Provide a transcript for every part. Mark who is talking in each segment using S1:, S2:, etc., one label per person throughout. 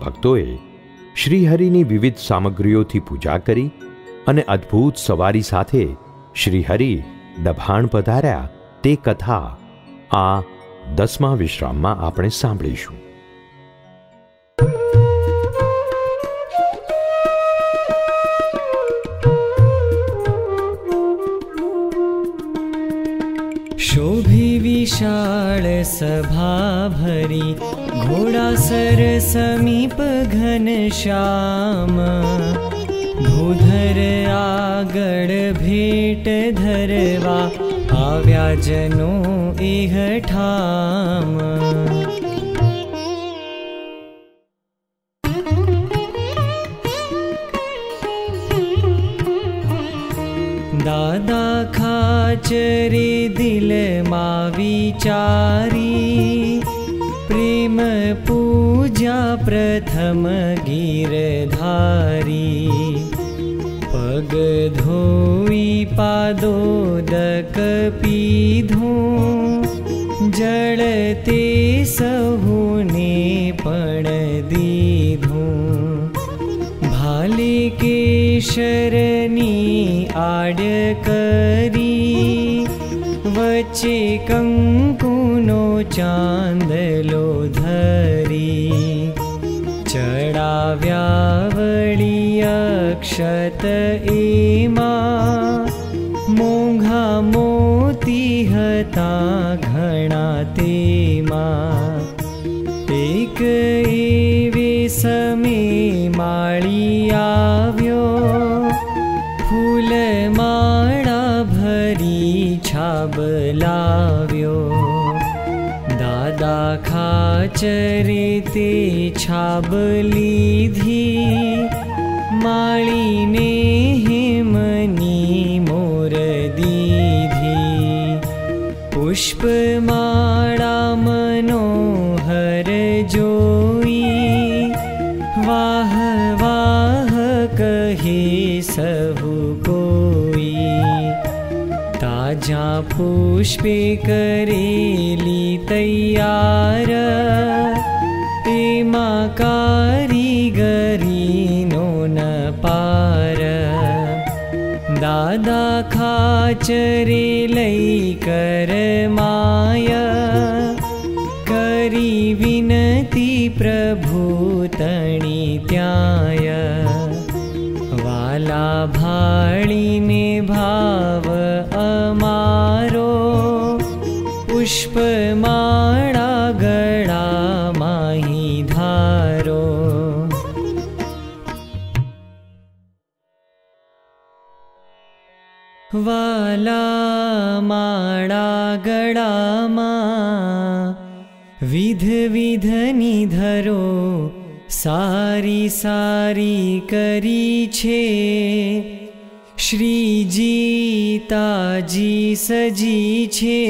S1: ભક્તોએ શ્રીહરિની વિવિધ સામગ્રીઓથી પૂજા કરી અને અદ્ભુત સવારી સાથે શ્રીહરિ દભાણ પધાર્યા તે કથા આ 10મા વિશ્રામમાં આપણે સાંભળીશું.
S2: शोभी विशाल सभा भरी घोड़ासर समीप घनश्याम भूधर आगड़ भेट धरवा आव्या जनो एह ठाम. दादा खाचरे दिल मा विचारी प्रेम पूजा प्रथम गिरधारी पग धोई पादोदक पीधूं जड़ते सहुने पण दीधूं भाले केशरनी आड़ करी वच्चे कंकुनो चांदलो धरी चढ़ाव्या वળી अक्षत एमा मोंघा मोती हता घણા તેમાં एक एवे समे माळी આવ્યો फूल माळा भरी छाब लाव्यो दादा खाचरे ते छाब लीधी माळीने हेमनी मोर दीधी पुष्प माळा मनोहर जोई वाह वाह कहे सहु कोई ताजा पुष्पे करेली तैयार एमा कारीगरीनो न पार दादा खाचरे लई कर माया करी विनती प्रभु तणी त्याय वाला भाळीने भाव अमारो पुष्प माळा गळा माही धारो वाला माळा गळामा विध विधनी धरो सारी सारी करी छे श्रीजी ताजी सजी छे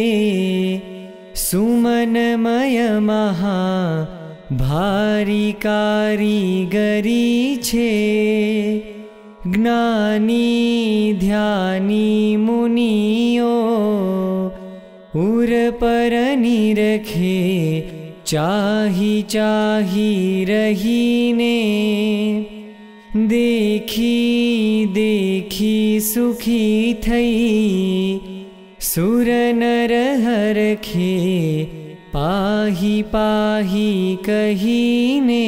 S2: सुमनमय महा भारी कारीगरी छे ज्ञानी ध्यानी मुनियो उर पर निरखे चाही चाही रहीने देखी देखी सुखी थई सुर नर हरखे पाही पाही कहीने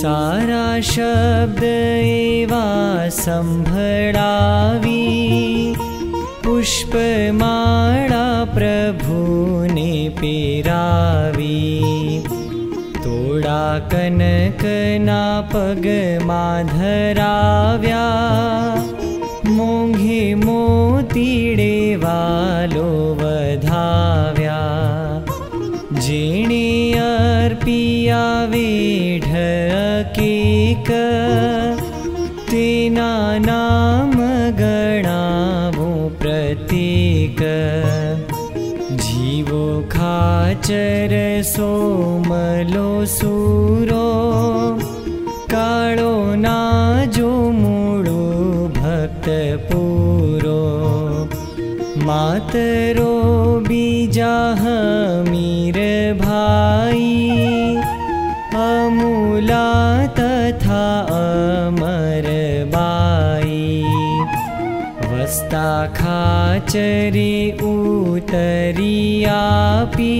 S2: सारा शब्द एवा संभळावी पुष्प माळा प्रभुने पेरावी तोड़ा कनकना पगमा धराव्या मोंघे मोतीडे वालो वधाव्या जेणे अर्पिया वेढ केक तेना नाम गणावो प्रत्येक जीवो खाचर सोमलो सूरो काळो नाजो मूळो भक्त पूरो मातरो बीजा हमीर भाई, अमूला तथा अमर बाई। वस्ता खाचरे उतरी आपी,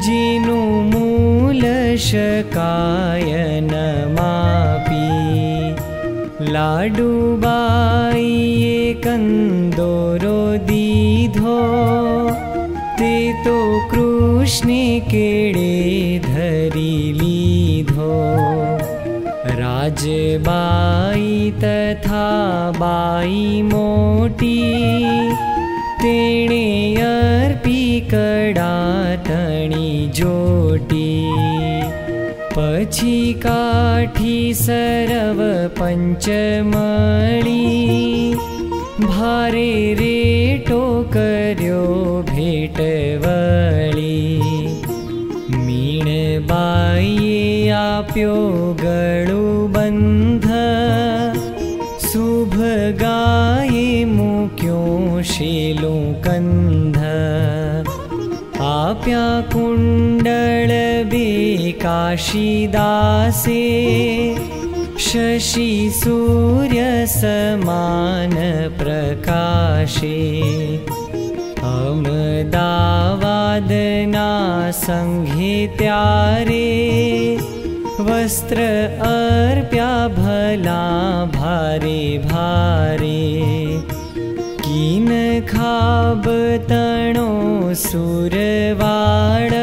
S2: जीनु मूल शकाय न मापी। लाडूबाईए कंदोरो दीधो, ते तो कृष्णे केड़े धरी लीधो। राजबाई तथा बाई मोटी, तेणे अर्पी कड़ा तणी जोटी। पछी काठी सरव पंचमणी, भारे रेटो कर्यो भेटवळी। मीणबाईए आप्यो गळु बंध, शुभ गाये मुक्यो शेलु कंध। आप्या कुंडल बेकाशीदासे, शशि सूर्य समान प्रकाशे। अमदावादना संघे त्यारे, वस्त्र अर्प्या भला भारे भारे। कीन खाब तणो सुरवाड़,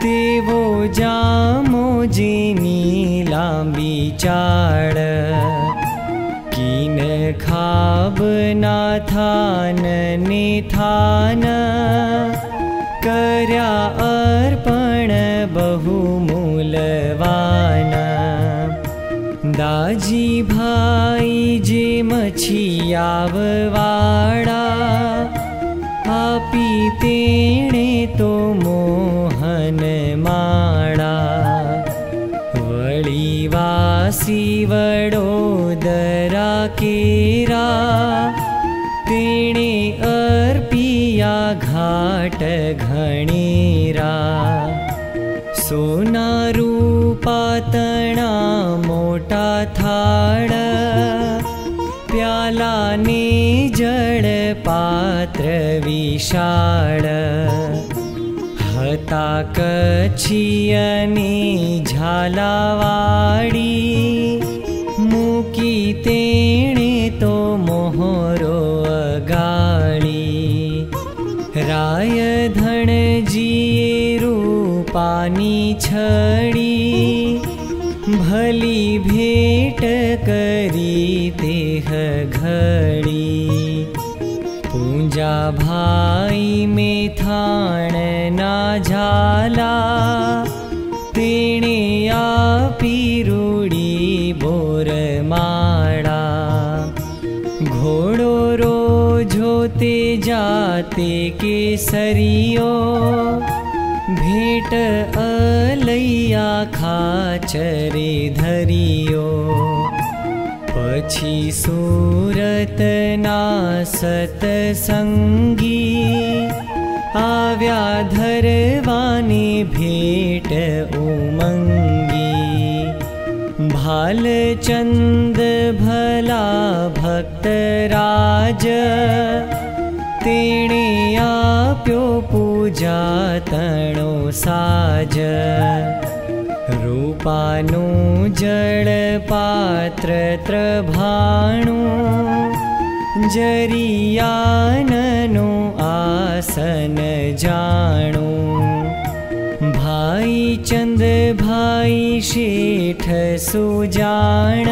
S2: तेवो जामो जेनी लांबी चाड़। कीन खाब नाथान ने थान, कर्या अर्पण बहुमूलवान। दाजी भाई जे मछियाववाड़ा, आपी तेणे तो मोहन माड़ा। वळी वासी वडोदरा केरा, तेणे अर्पिया घाट घणेरा। सोना रूपा तणा मोटा थाड़, प्याला ने जड़ पात्र विशाळ। हता कच्छियने झालावाड़ी, मूकी तेणे तो मोहरो अगाड़ी। राय धणजीए रूपानी छड़ी, भली भेट करी तेह घड़ी। पूंजा भाई में थाण ना झाला, तेणे आपी रूड़ी बोर माड़ा। घोड़ो रोजो ते जाते केसरियो, भेट अलैया खाचरे धरियो। पछी सूरतना सतसंगी, आव्या धरवानी भेट उमंगी। भालचंद भला भक्तराज, तेणे आप्यो पूजा तणो साज। रूपानु जड़ पात्र त्रभाणु, जरियाननु आसन जाणु। भाई चंद भाई शेठ सुजाण,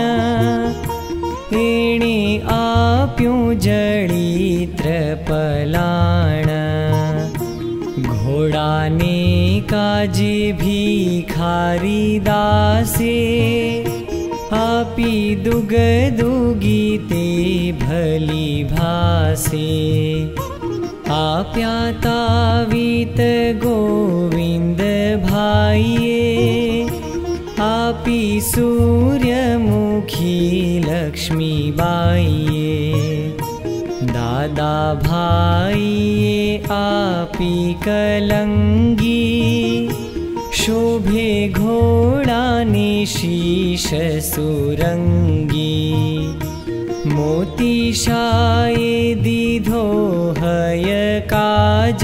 S2: एणे आप्यूं जड़ी त्रपलाण। घोड़ा ने काजे भिखारी दासे, आपी दुग दुगी ते भली भासे। आप्या तावीत गोविंद भाईए, आपी सूर्यमुखी लक्ष्मी बाईए। दादा भाईए आपी कलंगी, शोभे घोड़ाने शीश सुरंगी। मोती शाये दीधो हय काज,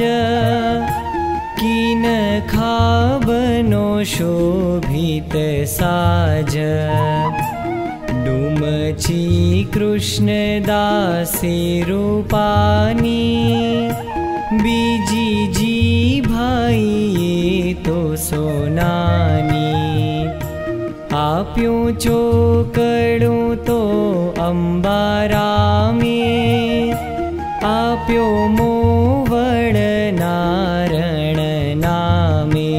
S2: कीन खाबनो शोभित साज। डूमची कृष्णदासे रूपानी, बीजी जी भाईए तो सोनानी। आप्यो चोकड़ो तो अंबारामे, आप्यो मोवड़ नारण नामे।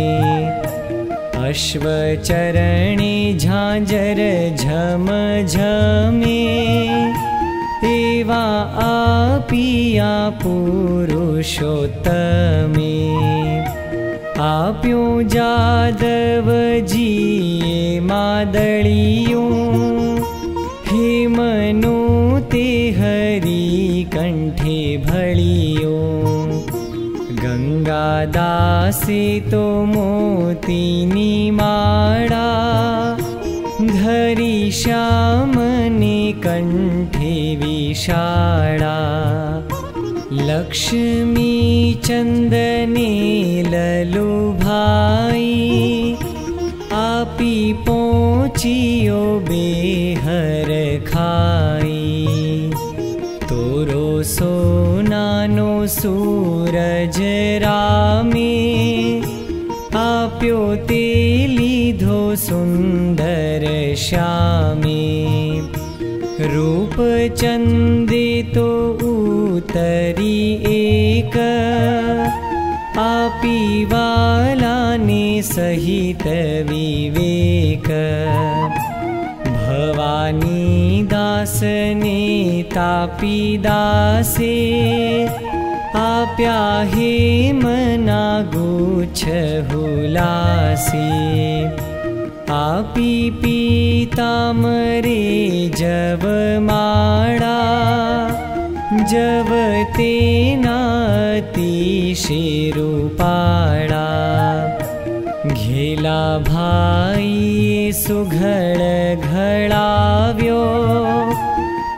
S2: अश्वचरणे झांझर झम झमे, एवा आपिया पुरुषोत्तमे। आप्यो जादव जीए मादलियों, हेमनो ते हरि कंठे भलियों। गंगादासे तो मोतीनी माळा, धरी श्यामने कंठे विशाळा। लक्ष्मी चंदने ललुभाई, आपी पहुँचियो बेहर खाई। तोरो सोनानो सूरज रामे, आप्यो ते लीधो सुंदर श्यामे। रूप चंदे तो उतरी एक, आपी वालाने सहित विवेक। भवानी दासने तापी दासे, आप्या हे मना गुच्छ हुलासे। आपी पीतामरे जव माळा, जव तेना अतिशिरूपाळा। घेला भाईए सुघड़ घड़ाव्यो,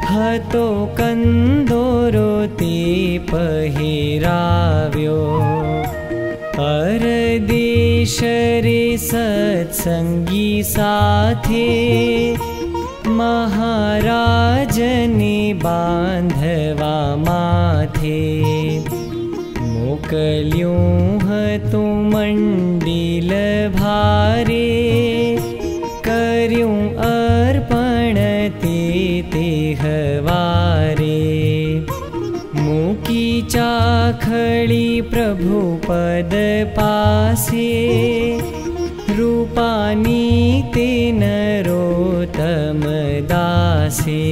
S2: हतो कंदोरो ते पहिराव्यो। परदेश रे सत्संगी साथे, महाराजने बांधवा माथे। मोकल्यों हतो मंडिल भारे, कर्यों अर्पण ते हवारे। मूकी चाखड़ी प्रभु पद पासे, रूपानी ते नरोत्तम दासे।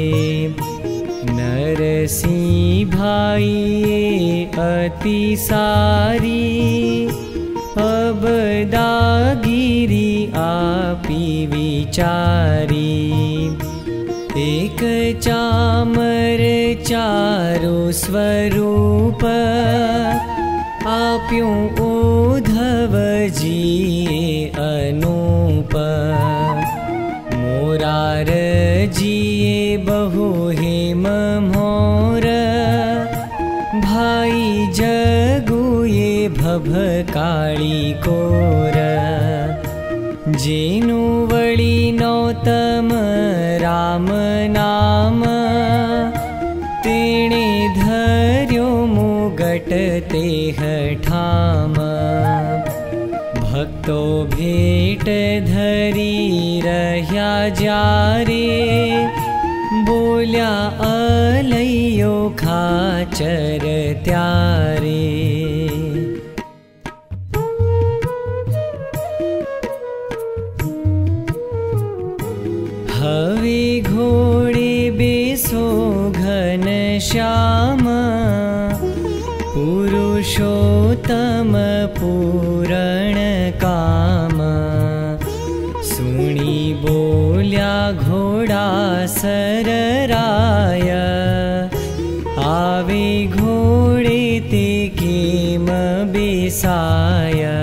S2: नरसिंह भाईए अति सारी, अबदागिरी आपी विचारी। एक चामर चारो स्वरूप, आप्यों उद्धव जीए अनूप। मोरार जीए बहु हेम मोर, भाई जगुए भभकाळी कोर। जेनु वळी नौतम राम नाम, तेणे धर्यो मुगट तेह ठाम। भक्तो भेट धरी रह्या जारे, बोल्या अलैयो खाचर त्यारे। हवे घोड़े बेसो घन श्याम, पुरुषोत्तम पूरण काम। सुनी बोल्या घोड़ा सरराय, आवे આવે ઘોડે તે કેમ બેસાય,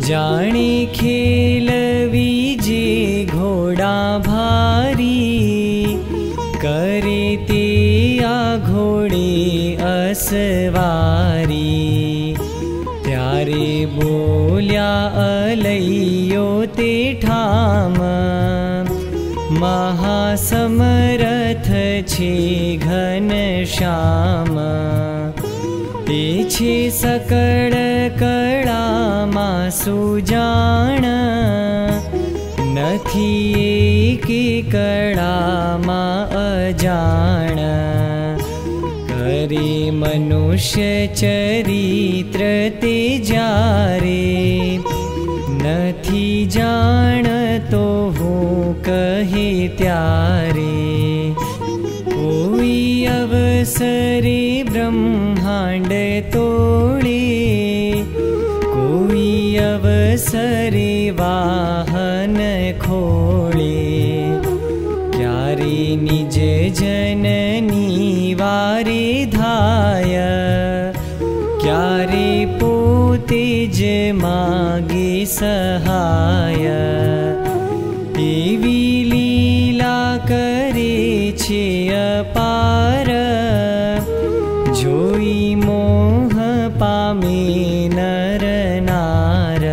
S2: જાણે ખેલવી જે ઘોડા ભારી, કરે તે આ ઘોડે અસવારી. ત્યારે બોલ્યા અલૈયો તે ઠામ, મહાસમરથ છે ઘનશ્યામ. તે છે સકળ કળામાં સુજાણ, નથી એકે કળામાં અજાણ. કરે મનુષ્ય ચરિત્ર તે જ્યારે, નથી જાણતો હું કહે ત્યારે. કોઈ અવસરે બ્રહ્માંડ તોડે, કોઈ અવસરે વાહન ખોળે. ક્યારે નિજ જનની વારે ધાય, ક્યારે પોતે જ માગે સહાય. એવી લીલા કરે છે અપાર, જોઈ મોહ પામે નર નાર.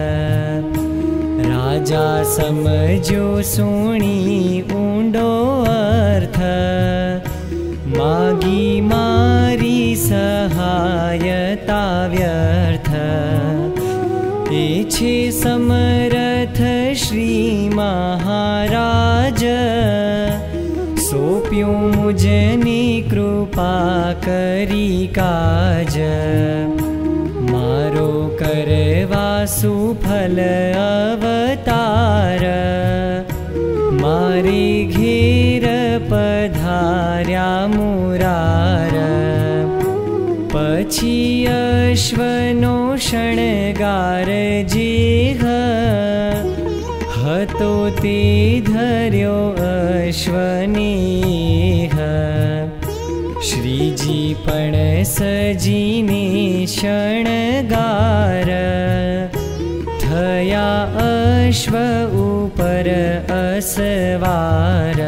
S2: રાજા સમજો સુણી ઊંડો અર્થ, માગી મારી સહાયતા વ્યર્થ. એ છે સમરથ શ્રી મહારાજ, સોંપ્યું મુજની કૃપા કરી કાજ. મારો કરવા સુફલ અવતાર, મારે ઘેર પધાર્યા મુરાર. પછી અશ્વનો શણગાર જે હતો, તે ધર્યો અશ્વનેહ. શ્રીજી પણ સજીને શણગાર, થયા અશ્વ ઉપર અસવાર.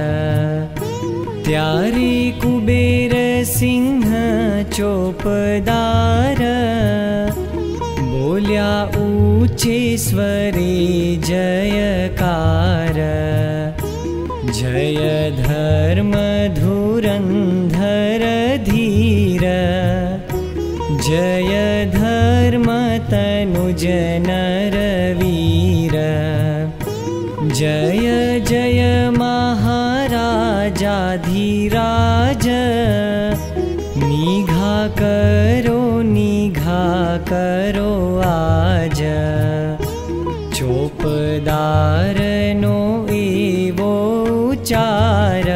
S2: ત્યારે કુબેર સિંહ ચોપદાર, બોલ્યા ઊંચે સ્વરે જયકાર. જય ધર્મ ધુરંધર ધીર, જય ધર્મ તનુજ નરવીર. જય જય મહારાજાધિરાજ, નિઘા કરો આજ. ચોપદારનો એવો ઉચ્ચાર,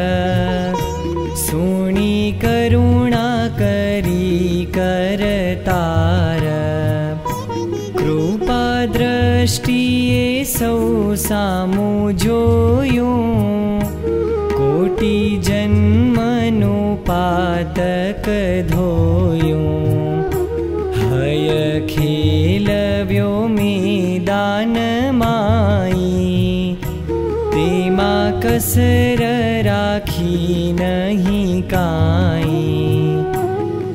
S2: સુણી કરુણા કરી કરતાર. કૃપા દ્રષ્ટિએ સૌ સામું જોયું, કોટી જન્મનું પાતક ધોયું. હય ખેલવ્યો મેદાન માઈ, તેમાં કસર રાખી નહીં કાંઈ.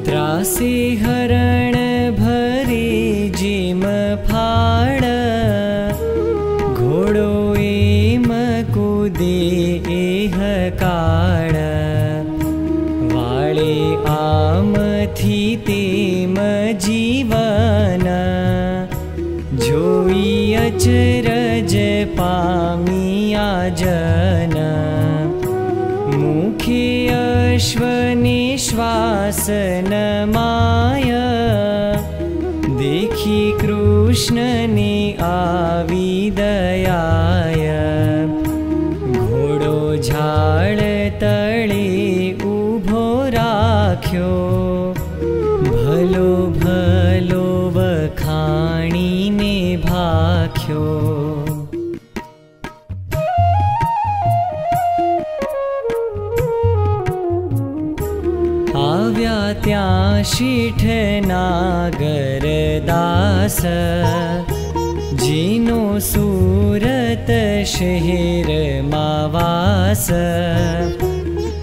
S2: ત્રાસે હરણ ભરે જેમ ફાળ, ઘોડો એમ કૂદે એહ કાળ. વાળે આમથી તેમ જીવન, જોઈ અચરજ પામ્યા જન. મુખે અશ્વને શ્વાસ નમાય, देखी कृष्ण ने आवी दयाय। घोड़ो झाड़ तळे ऊभो राख्यो, भलो भलो वखाणी ने भाख्यो। आव्या त्यां शीठ नागरदास, जीनो सूरत शहेर मावास।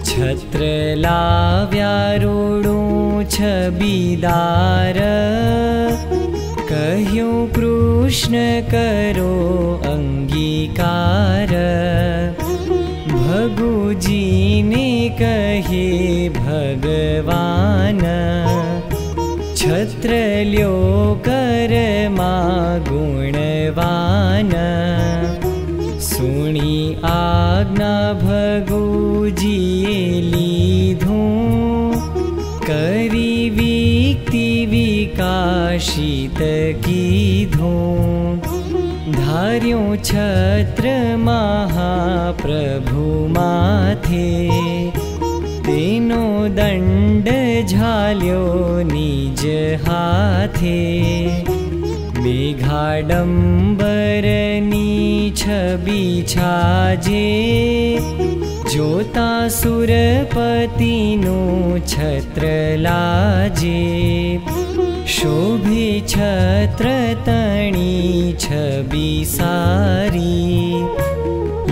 S2: छत्र लाव्या रूडूं छबीदार, कह्यूं कृष्ण करो अंगीकार। भगुजीने कहे भगवान, छत्र ल्यो करमा गुणवान। सुणी आज्ञा भगुजीए लीधूं, करी विक्ति विकाशित कीधूं। धार्यों छत्र महाप्रभु माथे, तेनो दंड झाल्यो निज हाथे। मेघाडंबरनी छबी छाजे, जोता सुरपतिनो छत्र लाजे। शोभे छत्र तणी छबी सारी,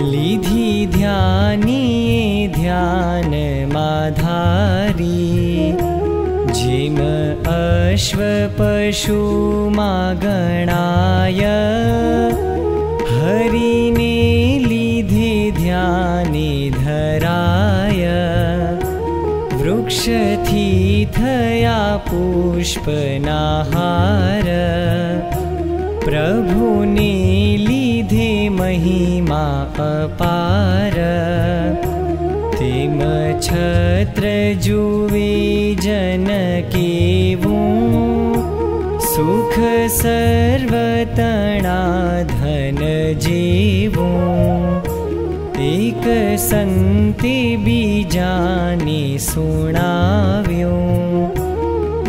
S2: लीधी ध्यानिये ध्यान माधारी। जिम अश्व पशु मा गणाय, हरिने लीधे ध्याने धराय। वृक्षथी थया पुष्पनाहार, प्रभुने लीधे महिमा अपार। तेम छत्र जुवे जन केवूं, सुख सर्वतणा धन जेवूं। एक संते बीजाने सुणाव्यूं,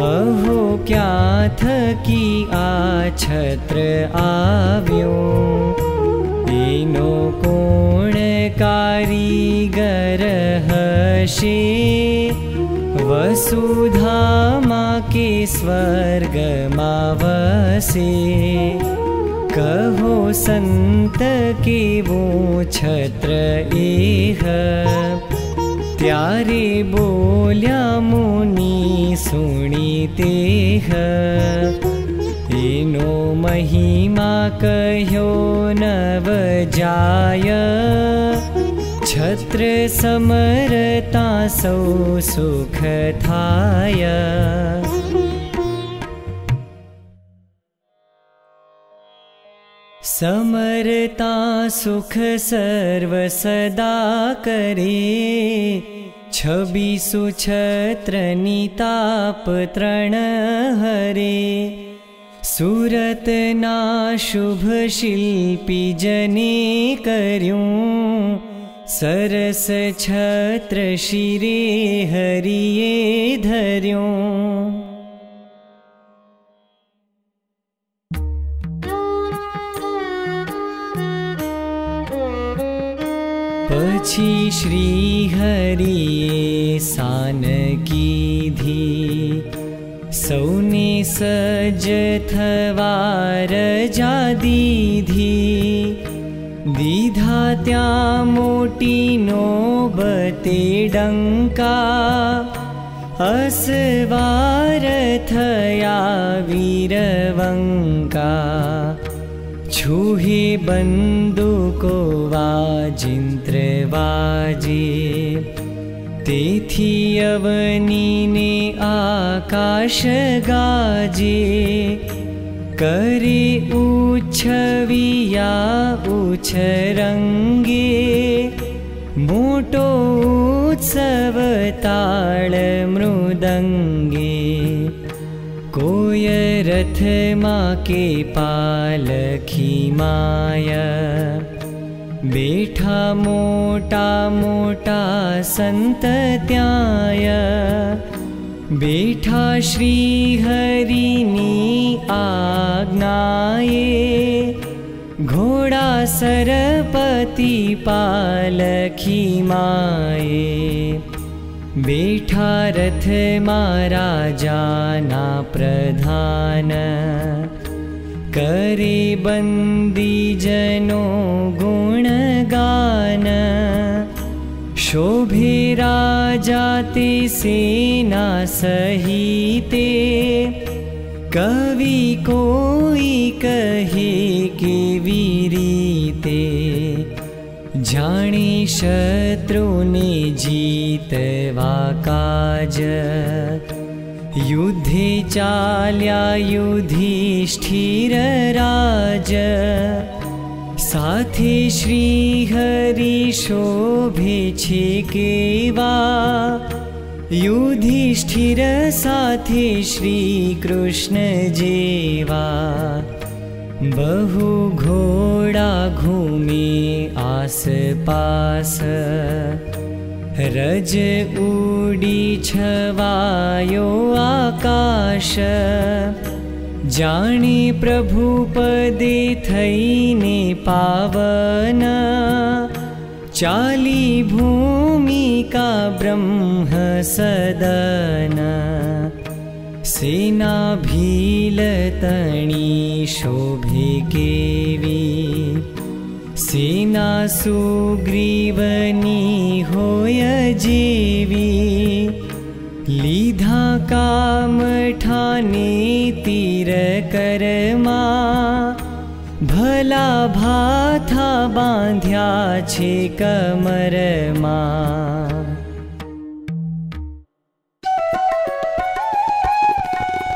S2: अहो क्या थकी आ छत्र आव्यूं। एनो कोण कारीगर हशे, वसुधामा के स्वर्ग मावसे। कहो संत केवो छत्र एह, त्यारे बोल्या मुनि सुनी तेह। एनो महिमा कह्यो नव जाय, छत्र समरता सौ सुख थाय। समरता सुख सर्व सदा करे, छबीसु छत्र निताप तृण हरे। सूरत ना शुभ शिल्पी जने कर्यूं, सरस छत्र शिरे हरिये धर्यूं। पछी श्री हरिये सान कीधी, सौने सज थवार जा दीधी। दीधा त्या मोटी नोबते डंका, असवार थया वीरवंका। छूहे बंदूको वाजिंत्र वाजे, तेथी अवनीने आकाश गाजे। करे उच्छविया उच्छरंगे, मोटो उत्सव ताल मृदंगे। कोय रथ माँ के पालखी माया, बैठा मोटा मोटा संत त्याय। बैठा श्री हरिनी आज्ञाए, घोड़ा सरपति पालखी माए। बेठा रथ महाराजाना प्रधान, करे बंदी जनो गुणगान। शोभे राजा ते सेना सहिते, कवि कोई कहे केवी रीते। जाने शत्रु ने जीतवा काज, युद्धे चाल्या युधिष्ठिर राज। साथे श्री हरि शोभे छे केवा, युधिष्ठिर साथे श्री कृष्ण जेवा। बहु घोड़ा घूमे आस पास, रज उड़ी छवायो आकाश। जाने प्रभु पदे थईने पावन, चाली भूमि का ब्रह्म सदन। सेना भील तणी शोभे केवी, सेना सुग्रीवनी होय जेवी। लीधा काम ठाने तीर करमा, भला भाथा बांध्या छे कमरमा।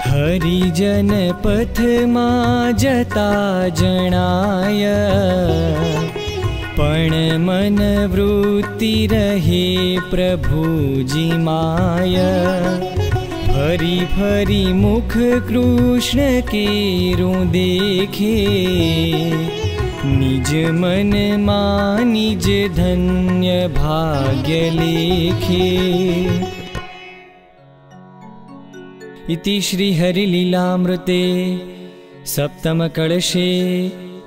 S2: हरिजन पथ मा जता जणाय, पण मन वृत्ति रहे प्रभुजी माय। फरी फरी मुख कृष्ण केरू देखे, निज मन मा निज धन्य भाग्य लेखे। इति श्री हरिलीलामृते सप्तम कलशे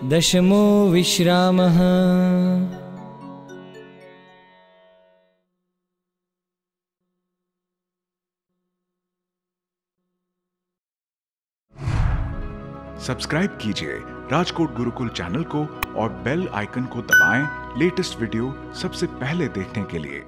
S2: दशमो विश्रामः।
S3: सब्सक्राइब कीजिए राजकोट गुरुकुल चैनल को और बेल आइकन को दबाएं लेटेस्ट वीडियो सबसे पहले देखने के लिए।